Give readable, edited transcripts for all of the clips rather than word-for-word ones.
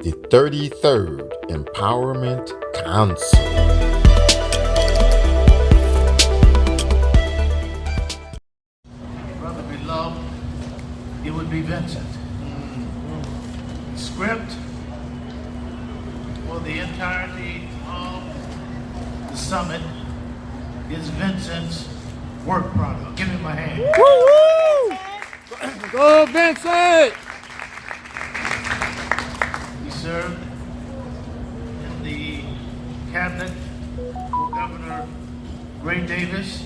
the 33rd Empowerment Council. Brother beloved, it would be Vincent. Script for the entirety of the summit is Vincent's work product. Give him my hand. Woo-hoo! Go Vincent! He served in the cabinet for Governor Ray Davis.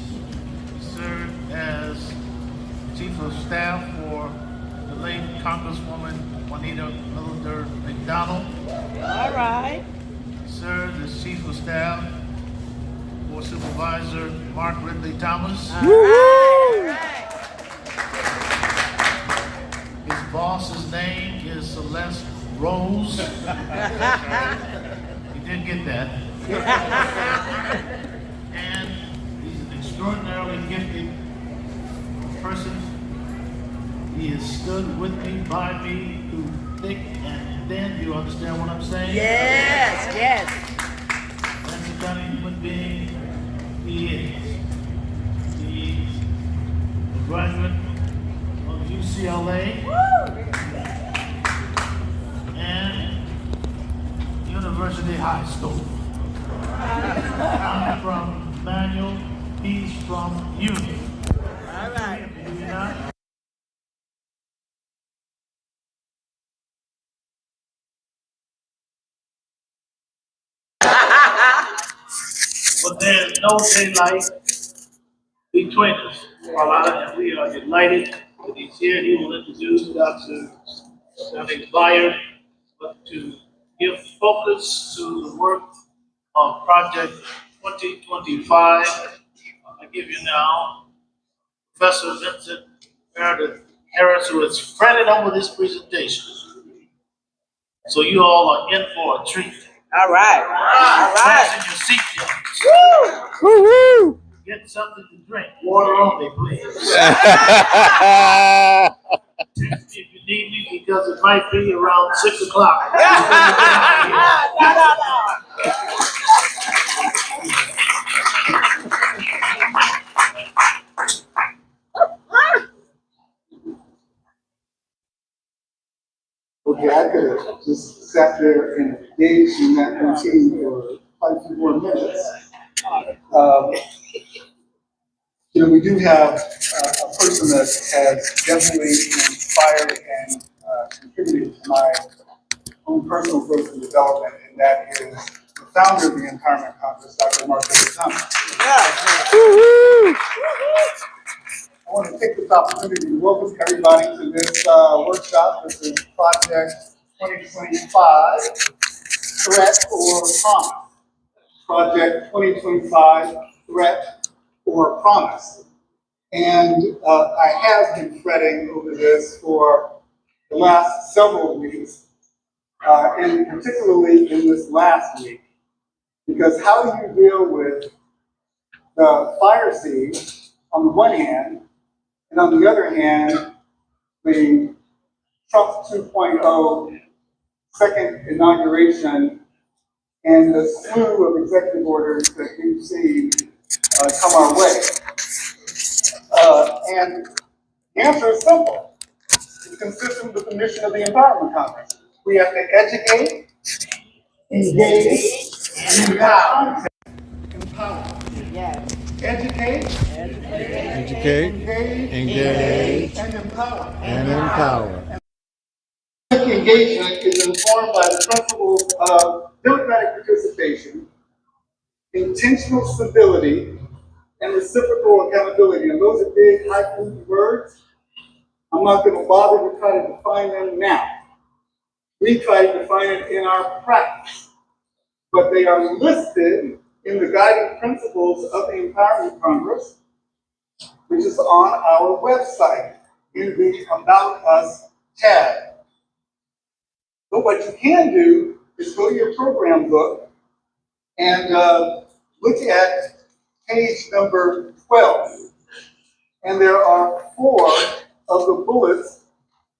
He served as chief of staff for the late Congresswoman Juanita Millender McDonald. All right. He served as chief of staff for Supervisor Mark Ridley Thomas. All right. His boss's name is Celeste Rose. He did get that. And he's an extraordinarily gifted person. He has stood with me, by me, through thick and thin. You understand what I'm saying? Yes, yes. That's the kind of human being he is. He's a graduate of UCLA and University High School. I'm from Manual, he's from Union. All right. Do you not? But there's no daylight between us. And we are delighted that he's here. He will introduce Dr. Bayard, but to give focus to the work of Project 2025, I give you now Professor Vincent Meredith Harris, who has fretted over this presentation. So you all are in for a treat. All right. All Fasten right. your seatbelts. Woo-hoo! Get something to drink. Water only, please. Text me if you need me, because it might be around 6 o'clock. Okay, I could have just sat there and engaged in that routine for quite a few more minutes. We do have a person that has definitely inspired and contributed to my own personal growth and development, and that is the founder of the Empowerment Conference, Dr. Mark Thomas. Woo-hoo! I want to take this opportunity to welcome everybody to this workshop. This is Project 2025, Threat or Promise. Project 2025, Threat or Promise. And I have been fretting over this for the last several weeks, and particularly in this last week, because how do you deal with the fire siege on the one hand, and on the other hand, the Trump 2.0 second inauguration and the slew of executive orders that we've seen come our way? And the answer is simple. It's consistent with the mission of the Empowerment Conference. We have to educate, engage, and empower. Empower. Yes. Educate, Educate, engage, and empower. and empower. Civic engagement is informed by the principles of democratic participation, intentional stability, and reciprocal accountability. And those are big, highfalutin words. I'm not going to bother to try to define them now. We try to define it in our practice, but they are listed in the guiding principles of the Empowerment Congress, which is on our website in the About Us tab. But what you can do is go to your program book and look at page number 12. And there are 4 of the bullets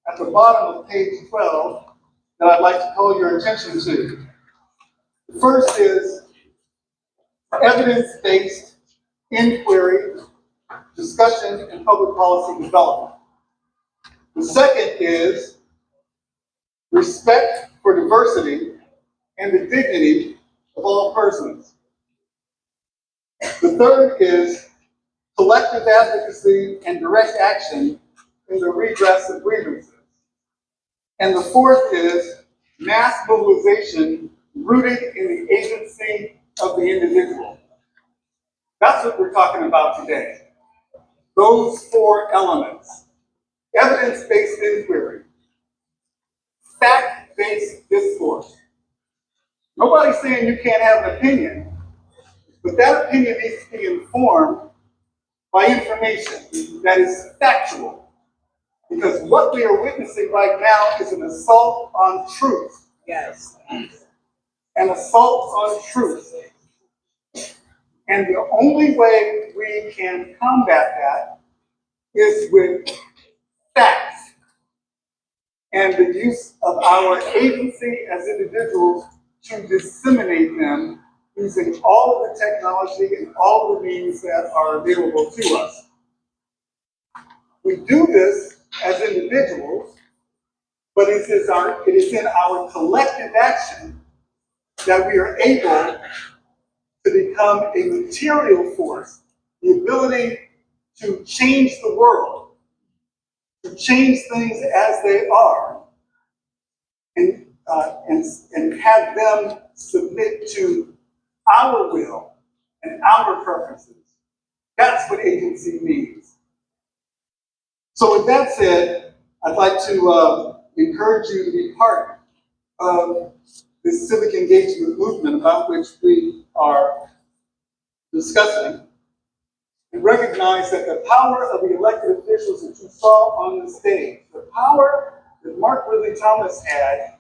at the bottom of page 12 that I'd like to call your attention to. The first is evidence-based inquiry, discussion, and public policy development. The second is respect for diversity and the dignity of all persons. The third is collective advocacy and direct action in the redress of grievances. And the fourth is mass mobilization rooted in the agency of the individual. That's what we're talking about today. Those four elements: evidence-based inquiry, fact-based discourse. Nobody's saying you can't have an opinion, but that opinion needs to be informed by information that is factual. Because what we are witnessing right now is an assault on truth. Yes. An assault on truth. And the only way we can combat that is with facts and the use of our agency as individuals to disseminate them using all of the technology and all of the means that are available to us. We do this as individuals, but it is in our collective action that we are able to become a material force, the ability to change the world, to change things as they are, and have them submit to our will and our preferences. That's what agency means. So with that said, I'd like to encourage you to be part of this civic engagement movement about which we are discussing, and recognize that the power of the elected officials that you saw on the stage, the power that Mark Ridley Thomas had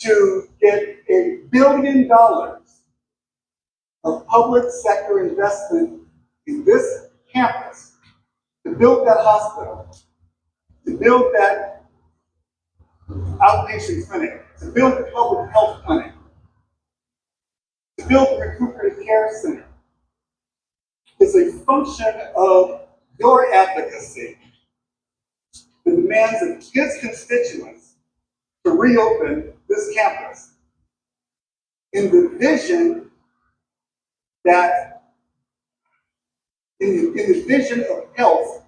to get $1 billion of public sector investment in this campus, to build that hospital, to build that outpatient clinic, to build the public health clinic, to build the recuperative care center, is a function of your advocacy, the demands of his constituents to reopen this campus in the vision that, in the vision of health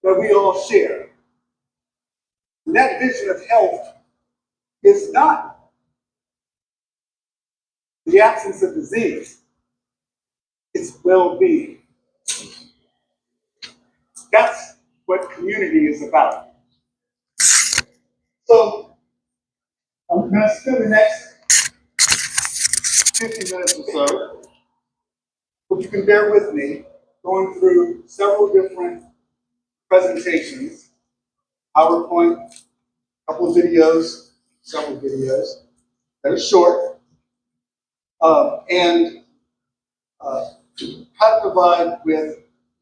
that we all share. And that vision of health is not the absence of disease, it's well-being. That's what community is about. So, I'm going to spend the next 50 minutes or so, if you can bear with me, going through several different presentations, PowerPoint, a couple of videos, several videos that are short, and try to provide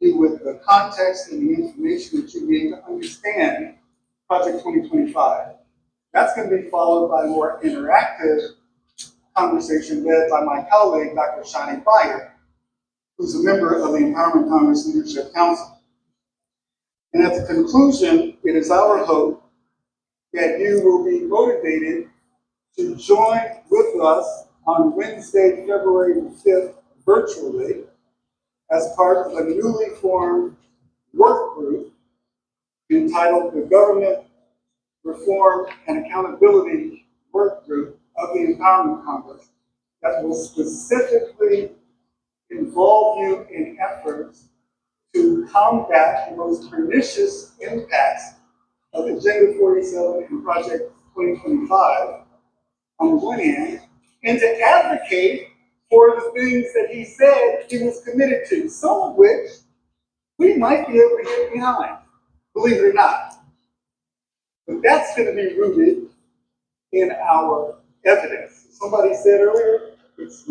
you with the context and the information that you need to understand Project 2025. That's going to be followed by a more interactive conversation led by my colleague, Dr. Shani Fire, who's a member of the Empowerment Congress Leadership Council. And at the conclusion, it is our hope that you will be motivated to join with us on Wednesday, February 5th, virtually, as part of a newly formed work group entitled the Government Reform and Accountability Work Group of the Empowerment Congress, that will specifically involve you in efforts to combat the most pernicious impacts of Agenda 47 and Project 2025 on the one hand, and to advocate for the things that he said he was committed to, some of which we might be able to get behind, believe it or not. But that's going to be rooted in our evidence. Somebody said earlier, it's